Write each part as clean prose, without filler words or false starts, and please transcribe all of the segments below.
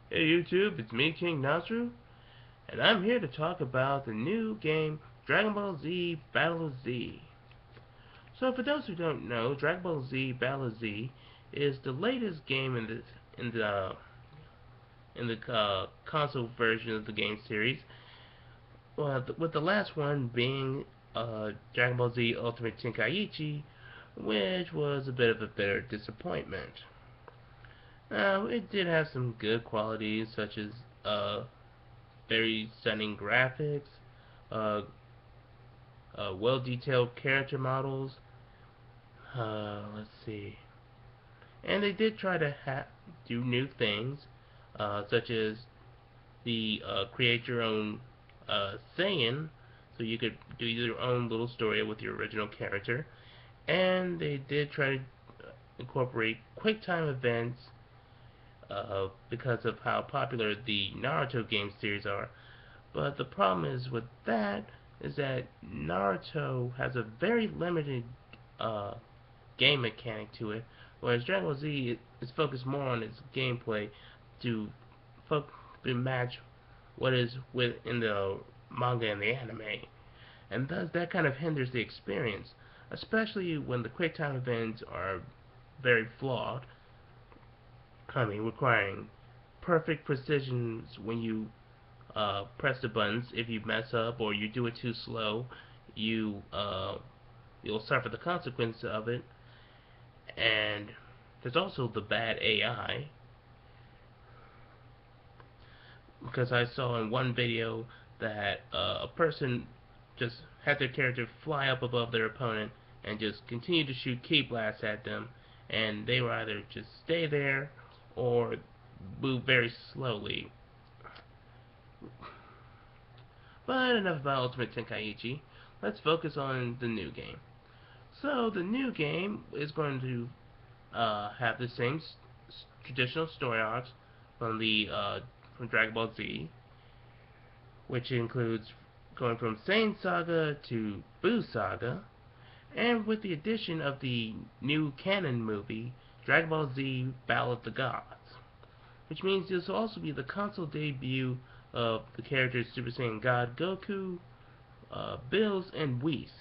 Hey YouTube, it's me, King Nasru, and I'm here to talk about the new game Dragon Ball Z Battle of Z. So for those who don't know, Dragon Ball Z Battle of Z is the latest game in the console version of the game series. Well, with the last one being Dragon Ball Z Ultimate Tenkaichi, which was a bit of a bitter disappointment. Now, it did have some good qualities such as very stunning graphics, uh, well-detailed character models. Let's see, and they did try to do new things, such as the create your own Saiyan, so you could do your own little story with your original character. And they did try to incorporate quick time events because of how popular the Naruto game series are. But the problem is with that is that Naruto has a very limited uh, game mechanic to it, whereas Dragon Ball Z is focused more on its gameplay to match what is within the manga and the anime, and thus that kind of hinders the experience, especially when the quick time events are very flawed. I mean, requiring perfect precision when you press the buttons. If you mess up or you do it too slow, you you'll suffer the consequence of it. And there's also the bad AI, because I saw in one video that a person just had their character fly up above their opponent and just continue to shoot ki blasts at them, and they would either just stay there or move very slowly. But enough about Ultimate Tenkaichi. Let's focus on the new game. So the new game is going to have the same traditional story arcs from the from Dragon Ball Z, which includes going from Saiyan Saga to Buu Saga, and with the addition of the new canon movie Dragon Ball Z Battle of the Gods, which means this will also be the console debut of the characters Super Saiyan God Goku, Bills, and Whis.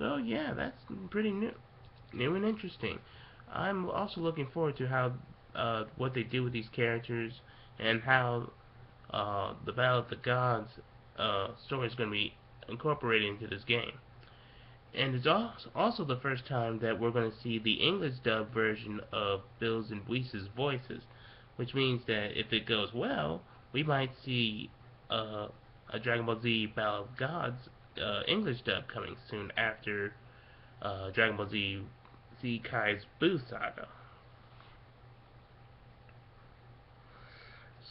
So yeah, that's pretty new and interesting. I'm also looking forward to how what they do with these characters and how the Battle of the Gods story is going to be incorporated into this game. And it's also the first time that we're going to see the English dub version of Bill's and Whis' voices, which means that if it goes well, we might see a Dragon Ball Z Battle of Gods English dub coming soon after Dragon Ball Z Kai's Buu Saga.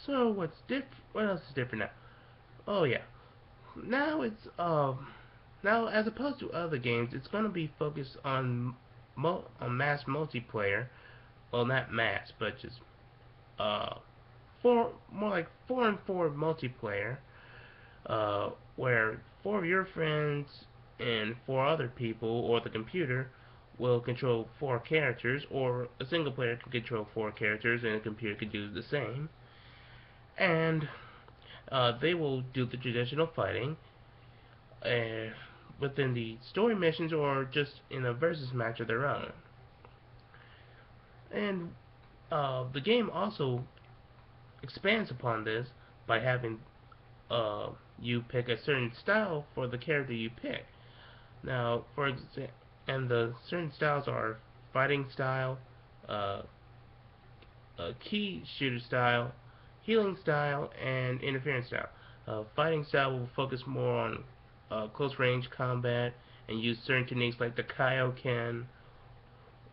So what else is different now? Oh yeah, now it's now as opposed to other games, it's going to be focused on mass multiplayer. Well, not mass, but just uh more like 4-on-4 multiplayer, where four of your friends and four other people or the computer will control four characters, or a single player can control four characters and a computer can do the same. And they will do the traditional fighting uh, within the story missions or just in a versus match of their own. And the game also expands upon this by having you pick a certain style for the character you pick. Now, for example, and the certain styles are fighting style, uh, key shooter style, healing style, and interference style. Fighting style will focus more on close range combat and use certain techniques like the Kaioken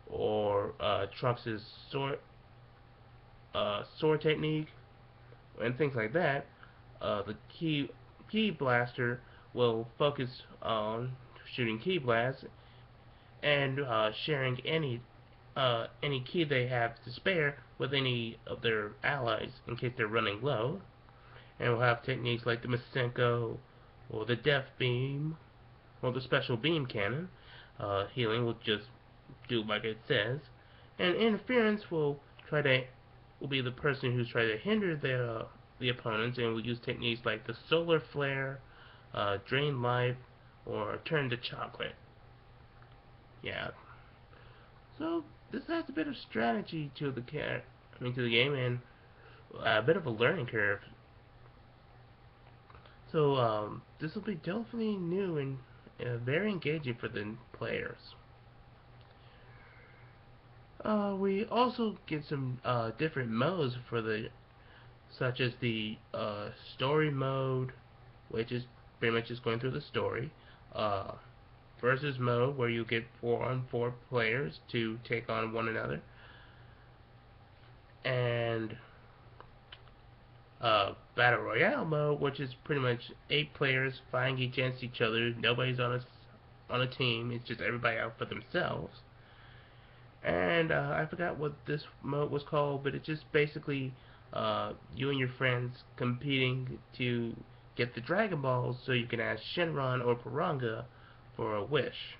or Trunks' sword technique and things like that. The key blaster will focus on shooting key blasts and sharing any key they have to spare with any of their allies in case they're running low. And we'll have techniques like the Masenko or the Death Beam or the Special Beam Cannon. Healing will just do like it says, and interference will try to will be the person who's trying to hinder the opponents, and will use techniques like the solar flare, drain life, or turn to chocolate. Yeah. So this has a bit of strategy to the game, and a bit of a learning curve. So this will be definitely new and very engaging for the players. We also get some different modes such as the story mode, which is pretty much just going through the story. Uh, Versus mode, where you get 4-on-4 players to take on one another, and Battle Royale mode, which is pretty much 8 players fighting against each other. Nobody's on a team. It's just everybody out for themselves. And I forgot what this mode was called, but it's just basically you and your friends competing to get the Dragon Balls so you can ask Shenron or Piranga for a wish.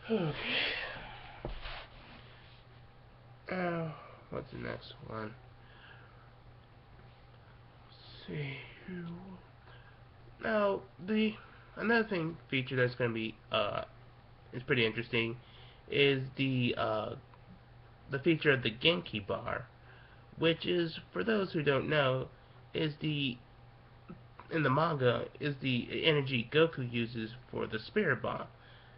Okay. What's the next one? Let's see. Now, another feature that's going to be is pretty interesting is the feature of the Genki bar, which is, for those who don't know, is in the manga is the energy Goku uses for the Spirit Bomb.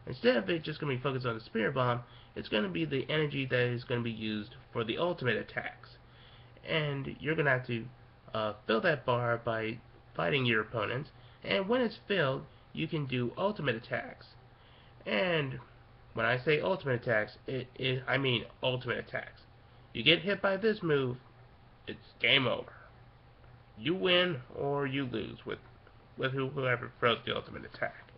Instead of it just going to be focused on the Spirit Bomb, it's going to be the energy that is going to be used for the ultimate attacks. And you're going to have to fill that bar by fighting your opponents, and when it's filled, you can do ultimate attacks. And when I say ultimate attacks, I mean ultimate attacks. You get hit by this move, it's game over. You win or you lose with whoever throws the ultimate attack.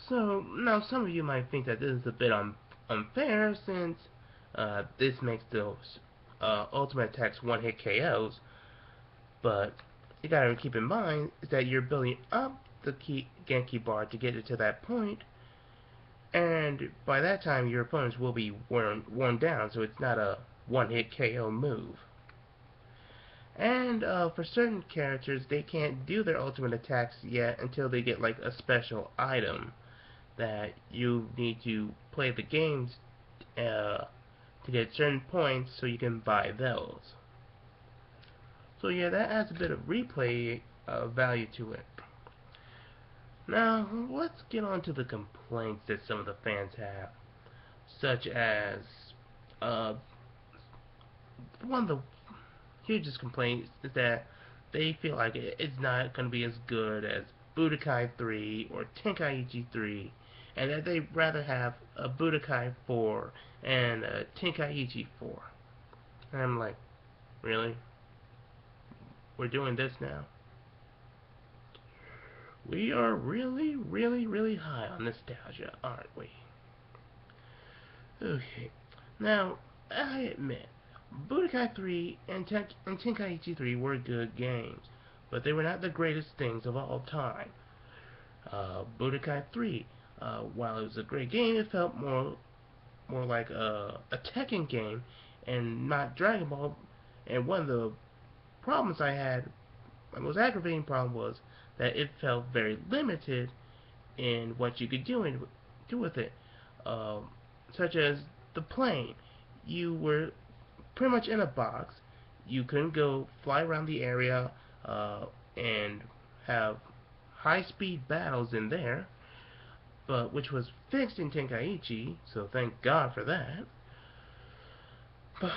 So now some of you might think that this is a bit unfair, since this makes those ultimate attacks one-hit KOs. But you gotta keep in mind is that you're building up the Genki bar to get it to that point, and by that time your opponents will be worn down, so it's not a one-hit KO move. And for certain characters, they can't do their ultimate attacks yet until they get like a special item that you need to play the games to get certain points so you can buy those. So yeah, that adds a bit of replay value to it. Now, let's get on to the complaints that some of the fans have, such as one of the hugest complaints is that they feel like it's not going to be as good as Budokai 3 or Tenkaichi 3, and that they'd rather have a Budokai 4 and a Tenkaichi 4. And I'm like, really? We're doing this now? We are really, really, really high on nostalgia, aren't we? Okay. Now, I admit, Budokai 3 and Tenkaichi 3 were good games, but they were not the greatest things of all time. Budokai 3, while it was a great game, it felt more like a Tekken game and not Dragon Ball. And one of the problems I had, my most aggravating problem, was that it felt very limited in what you could do with it, such as the plane. You were pretty much in a box. You couldn't go fly around the area and have high-speed battles in there, but which was fixed in Tenkaichi, so thank God for that. But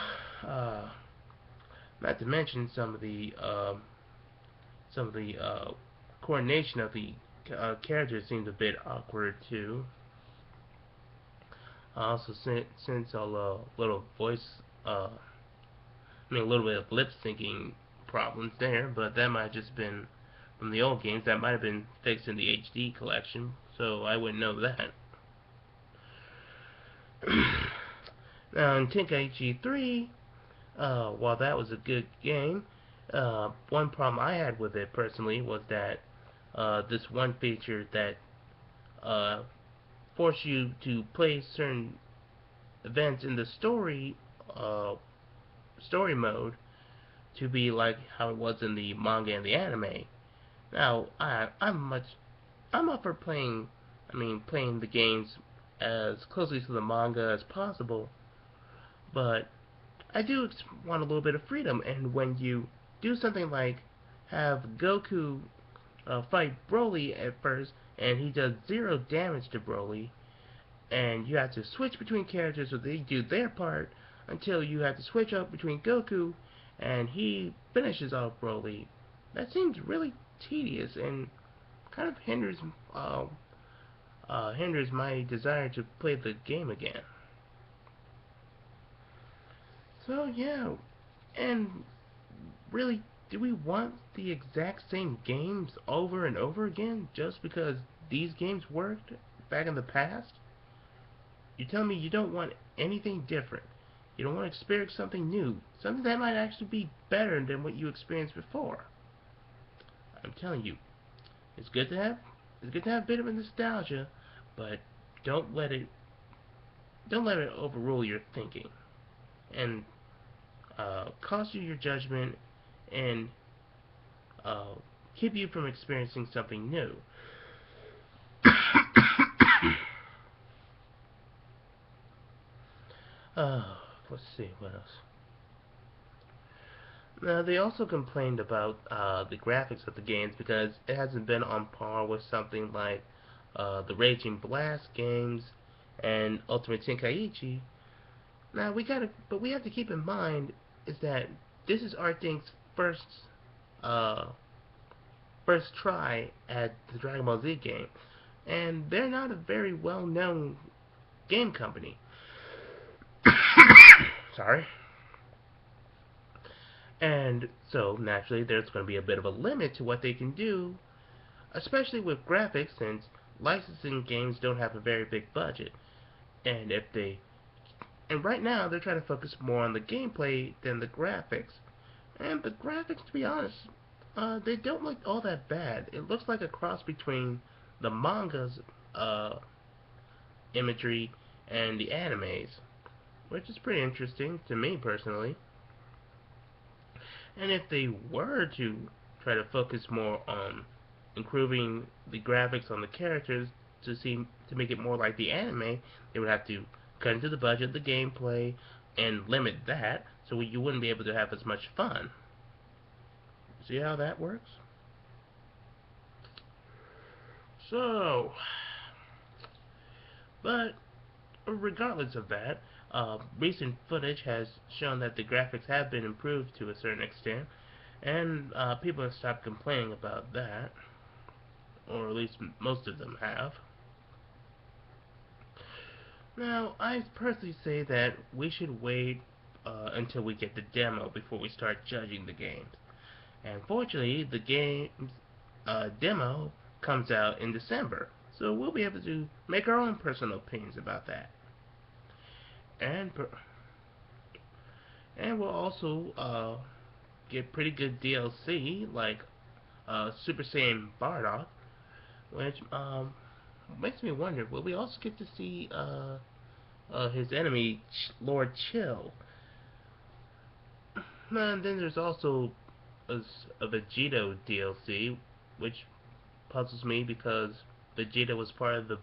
not to mention some of the coordination of the characters seemed a bit awkward too. Also, since a little voice, a little bit of lip syncing problems there, but that might have just been from the old games. That might have been fixed in the HD collection, so I wouldn't know that. Now, in Tenkaichi 3, while that was a good game, one problem I had with it personally was that this one feature that forced you to play certain events in the story mode to be like how it was in the manga and the anime. Now, I'm up for playing the games as closely to the manga as possible, but I do want a little bit of freedom. And when you do something like have Goku fight Broly at first, and he does 0 damage to Broly, and you have to switch between characters so they do their part until you have to switch up between Goku and he finishes off Broly. That seems really tedious and kind of hinders my desire to play the game again. So yeah, and really, do we want the exact same games over and over again just because these games worked back in the past? You tell me you don't want anything different. You don't want to experience something new, something that might actually be better than what you experienced before. I'm telling you, it's good to have a bit of a nostalgia, but don't let it overrule your thinking and cost you your judgment and uh, keep you from experiencing something new. Let's see what else. Now, they also complained about the graphics of the games because it hasn't been on par with something like the Raging Blast games and Ultimate Tenkaichi. Now but we have to keep in mind is that this is Art's uh, first try at the Dragon Ball Z game, and they're not a very well-known game company. Sorry. And so, naturally, there's going to be a bit of a limit to what they can do, especially with graphics, since licensing games don't have a very big budget. And right now, they're trying to focus more on the gameplay than the graphics. And the graphics, to be honest, they don't look all that bad. It looks like a cross between the manga's imagery and the animes, which is pretty interesting to me personally. And if they were to try to focus more on improving the graphics on the characters to make it more like the anime, they would have to cut into the budget, the gameplay, and limit that so you wouldn't be able to have as much fun. See how that works? So, but regardless of that, recent footage has shown that the graphics have been improved to a certain extent, and people have stopped complaining about that, or at least most of them have. Now, I personally say that we should wait until we get the demo before we start judging the games. And fortunately, the game's demo comes out in December, so we'll be able to make our own personal opinions about that. And we'll also get pretty good DLC like Super Saiyan Bardock, which makes me wonder, will we also get to see his enemy Lord Chill? And then there's also a Vegito DLC, which puzzles me because Vegeta was part of the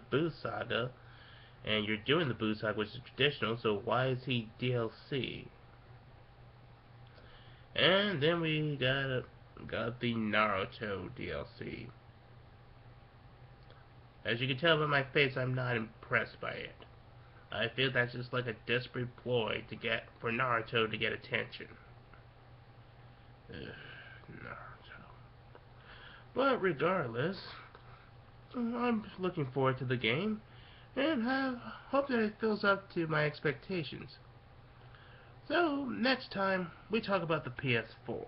Boo saga, and you're doing the Boo saga, which is traditional. So why is he DLC? And then we got the Naruto DLC. As you can tell by my face, I'm not impressed by it. I feel that's just like a desperate ploy for Naruto to get attention. Naruto. But regardless, I'm looking forward to the game, and hope that it fills up to my expectations. So, next time, we talk about the PS4.